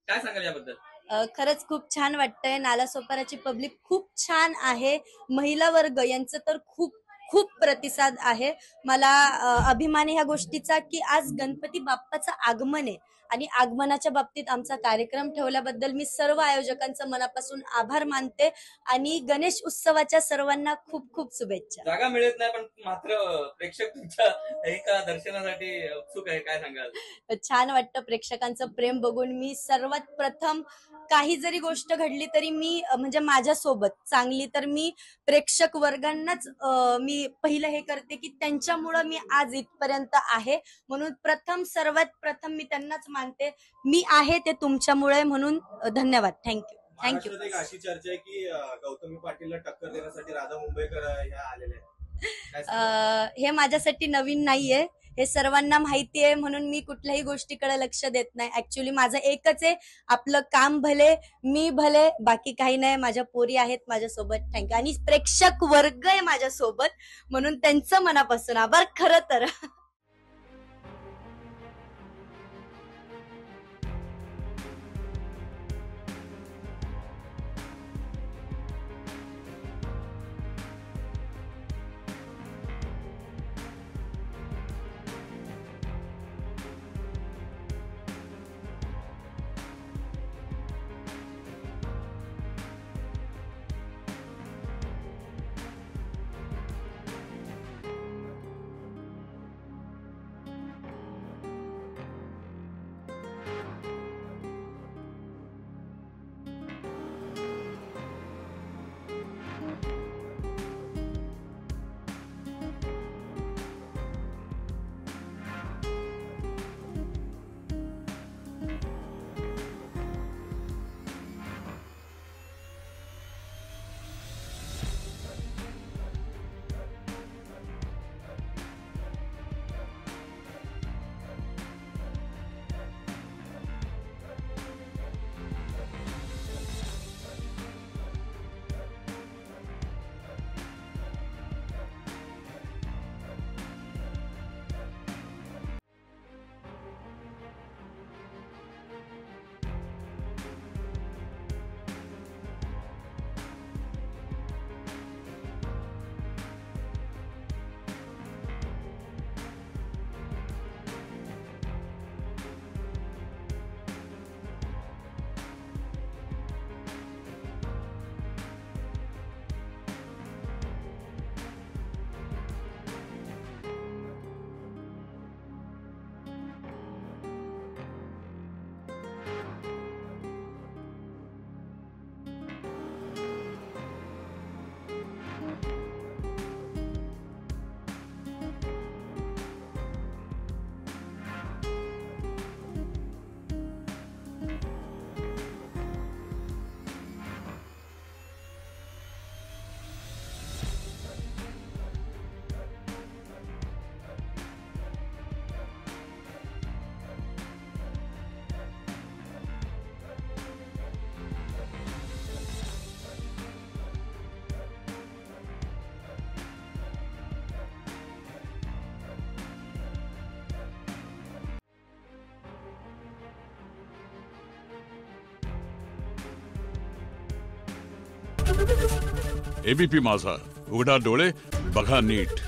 काय सांगाल याबद्दल? खरंच खूप छान वाटतंय. नालासोपाराची पब्लिक खूप छान आहे. महिला वर्ग यांचं तर खूप खूप प्रतिसाद आहे. मला अभिमान आहे ह्या गोष्टीचा, की आज गणपती बाप्पाचं आगमन आहे आणि आगमनाच्या बाबतीत आमचा कार्यक्रम ठेवल्याबद्दल मी सर्व आयोजकांचं मनापासून आभार मानते आणि गणेश उत्सवाच्या सर्वांना खूप खूप शुभेच्छा. जागा मिळत नाही पण मात्र प्रेक्षक तुमच्या एका दर्शनासाठी उत्सुक आहे, काय सांगाल? छान वाटतं प्रेक्षकांचं प्रेम बघून. मी सर्वात प्रथम काही जरी गोष्ट घडली तरी मी म्हणजे माझ्यासोबत चांगली तर मी प्रेक्षक वर्गांनाच मी पहिलं हे करते की त्यांच्यामुळं मी आज इथपर्यंत आहे. म्हणून सर्वात प्रथम मी त्यांनाच मानते. मी आहे ते तुमच्यामुळे म्हणून धन्यवाद. थँक्यू. थँक्यू. महाराष्ट्रात एक अशी चर्चा आहे की गौतमी पाटीलला टक्कर देण्यासाठी राधा मुंबईकर ह्या आलेल्या आहेत. हे माझ्यासाठी नवीन नाहीये. हे सर्वांना माहिती आहे म्हणून मी कुठल्याही गोष्टीकडे लक्ष देत नाही. ऍक्च्युली माझं एकच आहे, आपलं काम भले, मी भले, बाकी काही नाही. माझ्या पोरी आहेत माझ्यासोबत. थँक्यू. आणि प्रेक्षक वर्ग आहे माझ्यासोबत म्हणून त्यांचं मनापासून आभार खरं तर. एबीपी माझा, उघडा डोळे बघा नीट.